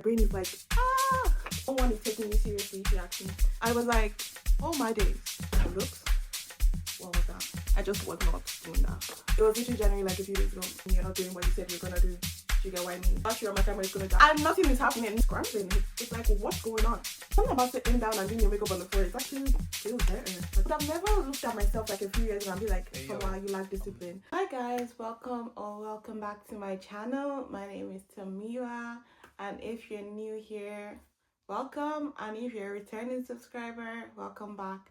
brain is like, ah, no one is taking you seriously if you ask me. I was like, oh my days, my looks, what was that? I just was not doing that. It was literally January like a few days ago. And you're not doing what you said you're gonna do. You get what I mean? Actually, my camera is gonna die. And nothing is happening. It's scrambling. It's like, what's going on? Something about sitting down and doing your makeup on the floor, it actually feels better. But I've never looked at myself like a few years ago and be like, hey, wow, you lack discipline. Hi guys, welcome back to my channel. My name is Tamiwa, and if you're new here, welcome, and if you're a returning subscriber, welcome back.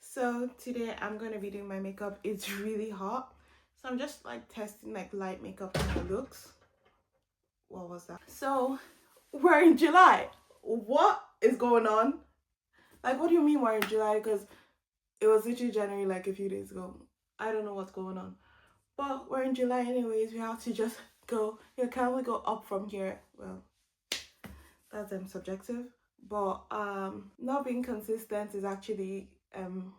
So today I'm going to be doing my makeup. It's really hot, so I'm just like testing like light makeup kind of looks. What was that? So we're in July. What is going on? Like, what do you mean we're in July? Because it was literally January like a few days ago. I don't know what's going on, but we're in July anyways. We have to just go. You can only go up from here. Well, that's subjective, but not being consistent is actually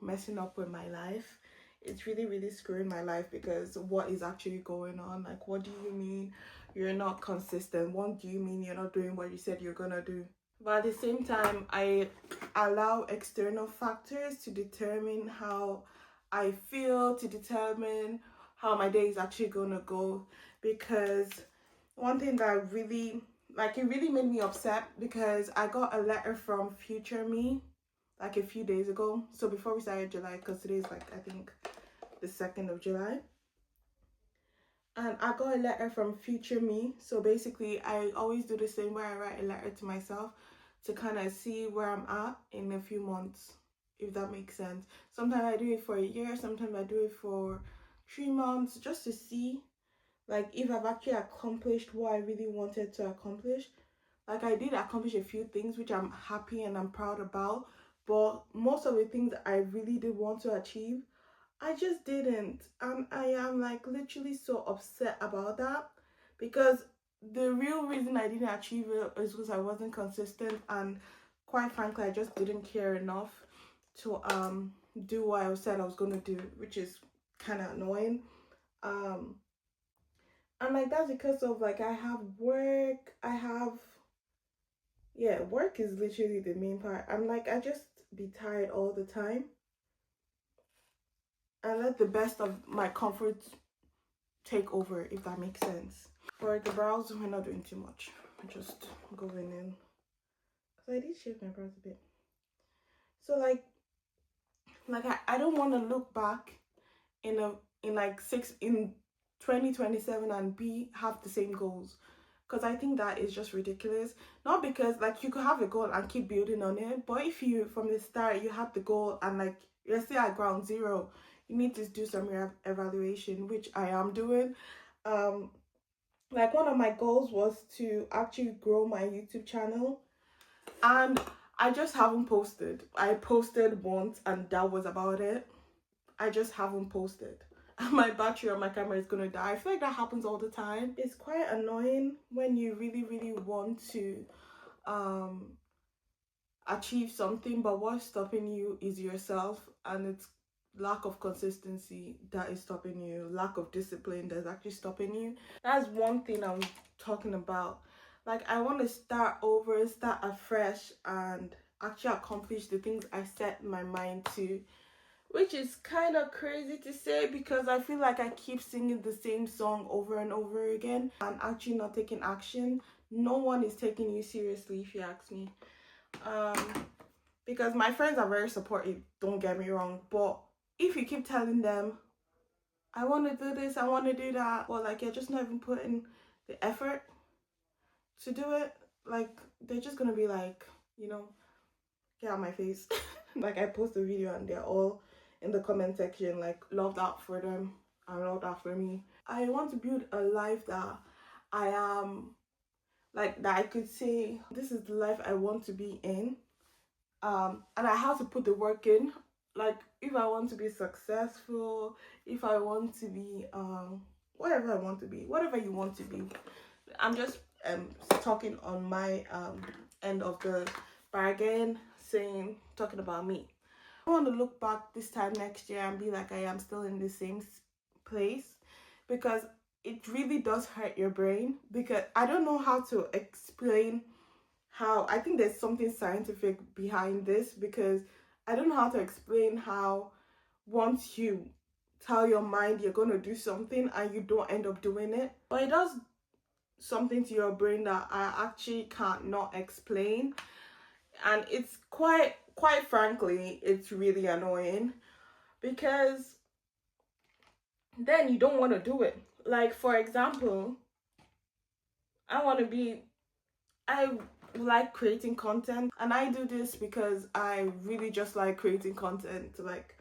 messing up with my life. It's really screwing my life, because what is actually going on? Like, what do you mean you're not consistent? What do you mean you're not doing what you said you're gonna do? But at the same time, I allow external factors to determine how I feel, to determine how my day is actually gonna go. Because one thing that really, like, it really made me upset, because I got a letter from future me like a few days ago. So before we started July, because today's like, I think, the 2nd of July. And I got a letter from future me. So basically, I always do the same, where I write a letter to myself to kind of see where I'm at in a few months, if that makes sense. Sometimes I do it for a year, sometimes I do it for 3 months, just to see like if I've actually accomplished what I really wanted to accomplish. Like, I did accomplish a few things which I'm happy and I'm proud about, but most of the things I really did want to achieve, I just didn't. And I am like literally so upset about that, because the real reason I didn't achieve it is because I wasn't consistent, and quite frankly I just didn't care enough to do what I said I was gonna do, which is kind of annoying. And like, that's because of like, I have work, work is literally the main part. I'm like, I just be tired all the time, and let the best of my comfort take over, if that makes sense. For the brows, we're not doing too much. We're just going in, because I did shave my brows a bit. So like I don't want to look back in 2027 and have the same goals, because I think that is just ridiculous. Not because, like, you could have a goal and keep building on it, but if you from the start you have the goal and like you're still at ground zero, you need to do some evaluation, which I am doing. Like, one of my goals was to actually grow my YouTube channel, and I just haven't posted. I posted once and that was about it. I just haven't posted. My battery on my camera is gonna die. I feel like that happens all the time. It's quite annoying when you really want to achieve something, but what's stopping you is yourself, and it's lack of consistency that is stopping you, lack of discipline that's actually stopping you. That's one thing I'm talking about. Like, I want to start over, start afresh, and actually accomplish the things I set my mind to, which is kind of crazy to say, because I feel like I keep singing the same song over and over again and actually not taking action. No one is taking you seriously, if you ask me. Because my friends are very supportive, don't get me wrong, but if you keep telling them, I want to do this, I want to do that, well, like, you're just not even putting the effort to do it, like, they're just gonna be like, you know, get out of my face. Like, I post a video and they're all in the comment section like, love that for them and love that for me. I want to build a life that I am like, that I could say this is the life I want to be in, and I have to put the work in. Like, if I want to be successful, if I want to be whatever I want to be, whatever you want to be. I'm just talking on my end of the bargain, talking about me. I want to look back this time next year and be like, I am still in the same place, because it really does hurt your brain. Because I don't know how to explain how I think there's something scientific behind this, because I don't know how to explain how once you tell your mind you're going to do something and you don't end up doing it, but it does something to your brain that I actually can't not explain. And it's quite frankly, it's really annoying, because then you don't want to do it. Like, for example, I like creating content, and I do this because I really just like creating content. Like,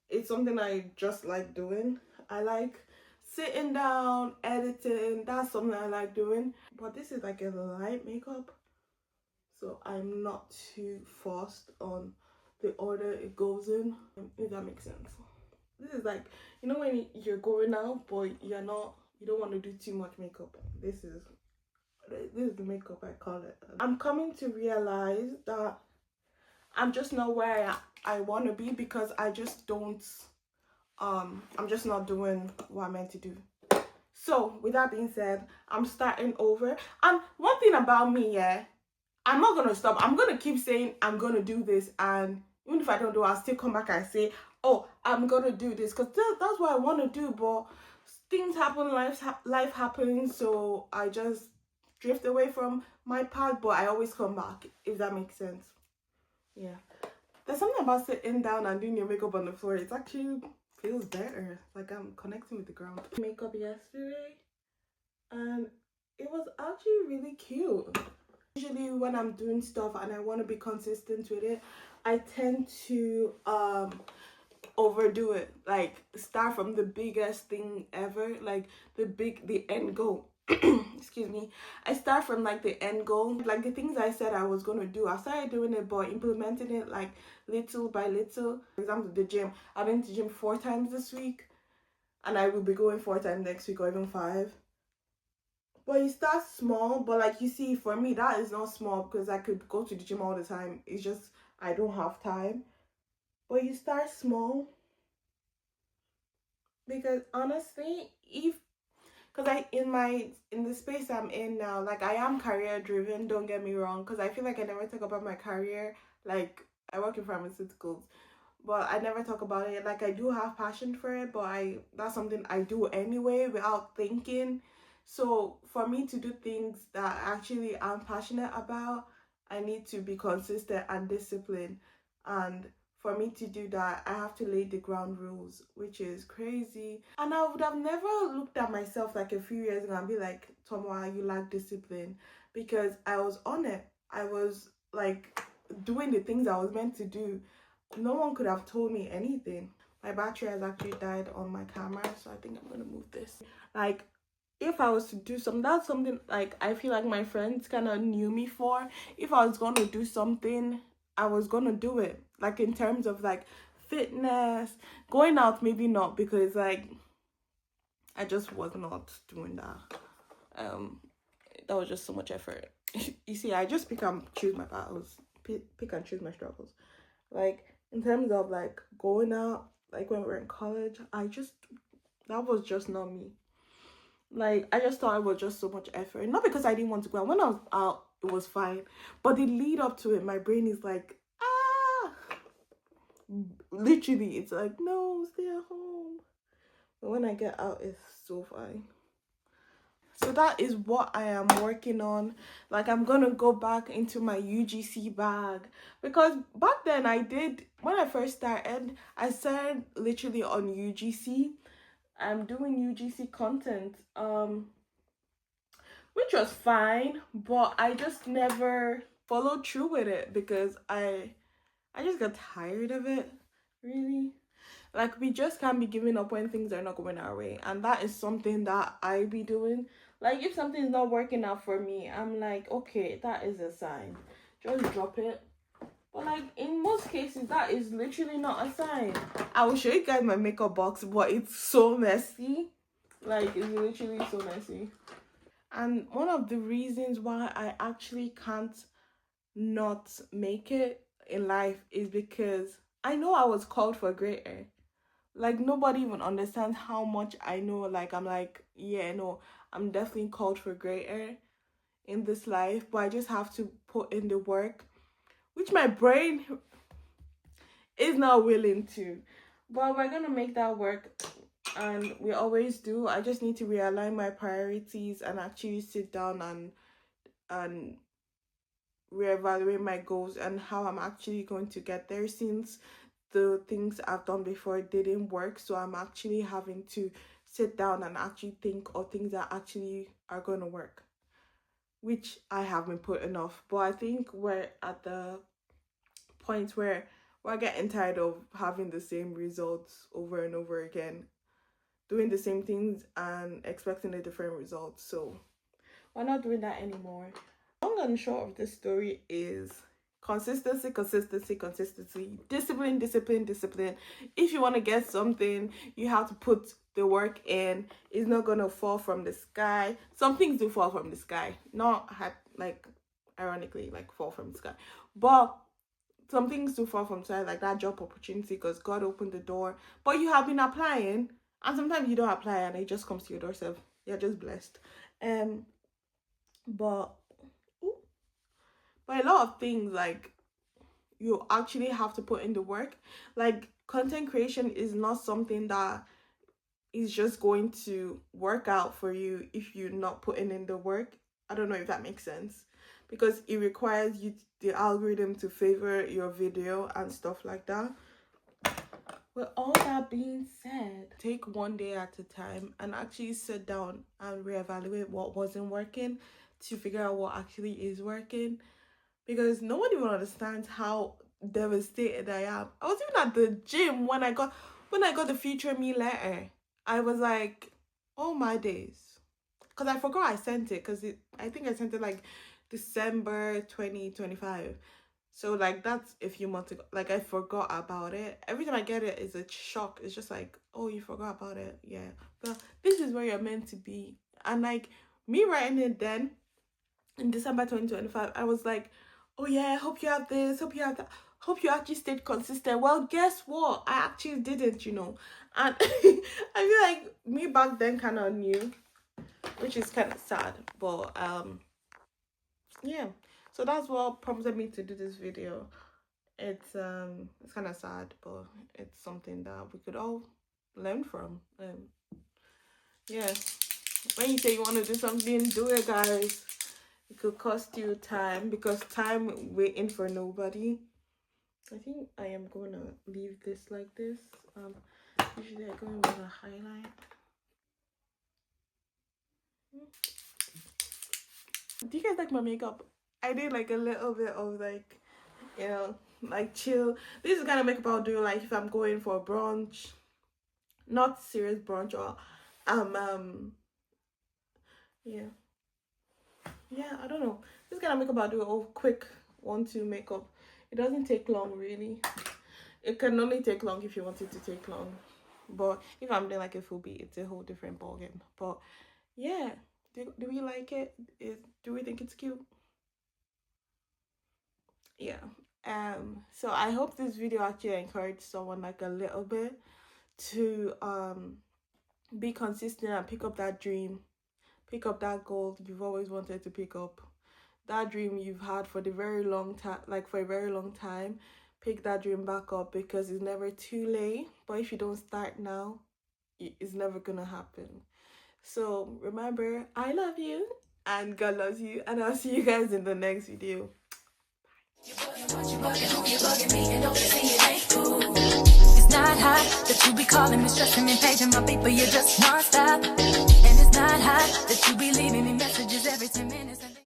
it's something I just like doing. I like sitting down, editing. That's something I like doing. But this is like a light makeup, so I'm not too forced on the order it goes in, if that makes sense. This is like, you know, when you're going out but you don't want to do too much makeup. This is the makeup I call it. I'm coming to realize that I'm just not where I want to be, because I just don't I'm just not doing what I'm meant to do. So with that being said, I'm starting over. And one thing about me, yeah, I'm not gonna stop. I'm gonna keep saying I'm gonna do this, and even if I don't do it, I'll still come back and say, oh, I'm gonna do this, because that's what I want to do. But things happen, life happens, so I just drift away from my path, but I always come back, if that makes sense. Yeah, there's something about sitting down and doing your makeup on the floor. It actually feels better, like I'm connecting with the ground. Makeup yesterday, and it was actually really cute. Usually when I'm doing stuff and I want to be consistent with it, I tend to overdo it, like start from the biggest thing ever, like the end goal. Excuse me. I start from like the end goal, like the things I said I was going to do. I started doing it, but implementing it like little by little. For example, the gym. I've been to the gym 4 times this week, and I will be going 4 times next week, or even 5. But you start small, but like you see, for me that is not small, because I could go to the gym all the time. It's just I don't have time. But you start small, because honestly, because in the space I'm in now, like I am career driven, don't get me wrong, because I feel like I never talk about my career. Like, I work in pharmaceuticals, but I never talk about it. Like, I do have passion for it, but that's something I do anyway without thinking. So for me to do things that actually I'm passionate about, I need to be consistent and disciplined. And for me to do that, I have to lay the ground rules, which is crazy. And I would have never looked at myself like a few years ago and be like, Tomoa, you lack discipline, because I was on it. I was like doing the things I was meant to do. No one could have told me anything. My battery has actually died on my camera, so I think I'm gonna move this. Like, if I was to do something, that's something like I feel like my friends kind of knew me for. If I was gonna do something, I was gonna do it. Like, in terms of like fitness, going out, maybe not, because like I just was not doing that. That was just so much effort. You see, I just pick and choose my battles, pick and choose my struggles. Like, in terms of like going out, like when we were in college, that was just not me. Like, I just thought it was just so much effort. Not because I didn't want to go out. When I was out, it was fine. But the lead up to it, my brain is like, ah! Literally, it's like, no, stay at home. But when I get out, it's so fine. So that is what I am working on. Like, I'm gonna go back into my UGC bag, because back then when I first started, I started literally on UGC. I'm doing UGC content, which was fine, but I just never followed through with it, because I just got tired of it, really. Like, we just can't be giving up when things are not going our way, and that is something that I be doing. Like, if something's not working out for me, I'm like, okay, that is a sign, just drop it. But like, in most cases, that is literally not a sign. I will show you guys my makeup box, but it's so messy. Like, it's literally so messy. And one of the reasons why I actually can't not make it in life is because I know I was called for greater. Like, nobody even understands how much I know. Like, I'm like, yeah, no, I'm definitely called for greater. in this life, but I just have to put in the work, which my brain is not willing to. But we're gonna make that work, and we always do. I just need to realign my priorities and actually sit down and reevaluate my goals and how I'm actually going to get there, since the things I've done before didn't work. So I'm actually having to sit down and actually think of things that actually are going to work, which I have been putting off. But I think we're at the point where we're getting tired of having the same results over and over again, doing the same things and expecting a different result. So we're not doing that anymore. Long and short of this story is consistency, discipline. If you want to get something, you have to put the work in. It's not gonna fall from the sky. Some things do fall from the sky, not like ironically like fall from the sky, but some things do fall from the sky, like that job opportunity, because God opened the door, but you have been applying, and sometimes you don't apply and it just comes to your doorstep. You're just blessed. But a lot of things, like, you actually have to put in the work. Like, content creation is not something that is just going to work out for you if you're not putting in the work. I don't know if that makes sense, because it requires you, the algorithm, to favor your video and stuff like that. With all that being said, take one day at a time and actually sit down and reevaluate what wasn't working to figure out what actually is working. Because nobody will understand how devastated I am. I was even at the gym when I got the Future Me letter. I was like, oh my days, because I forgot I sent it, because I think I sent it like December 2025. So like that's a few months ago. Like, I forgot about it. Every time I get it, it's a shock. It's just like, oh, you forgot about it. Yeah, but this is where you're meant to be. And like, me writing it then in December 2025, I was like, oh yeah, hope you have this, hope you have that, hope you actually stayed consistent. Well, guess what? I actually didn't, you know. And I feel like me back then kind of knew, which is kind of sad. But yeah, so that's what prompted me to do this video. It's kind of sad, but it's something that we could all learn from. Yeah, when you say you want to do something, do it, guys. It could cost you time, because time waiting for nobody. I think I am gonna leave this like this. Usually I go in with a highlight. Do you guys like my makeup? I did like a little bit of like, you know, like chill. This is the kind of makeup I'll do like if I'm going for a brunch, not serious brunch, or yeah, I don't know. This kind of makeup I'll do a quick 1-2 makeup. It doesn't take long, really. It can only take long if you want it to take long. But if I'm doing like a full beat, it's a whole different ballgame. But yeah, do we like it? Do we think it's cute? Yeah. So I hope this video actually encouraged someone like a little bit to be consistent and pick up that dream. Pick up that goal you've always wanted to pick up. That dream you've had for the very long time, like for a very long time. Pick that dream back up, because it's never too late. But if you don't start now, it's never gonna happen. So remember, I love you and God loves you, and I'll see you guys in the next video. It's not hot that you be calling me, stressing me, paging my people, you're just non-stop.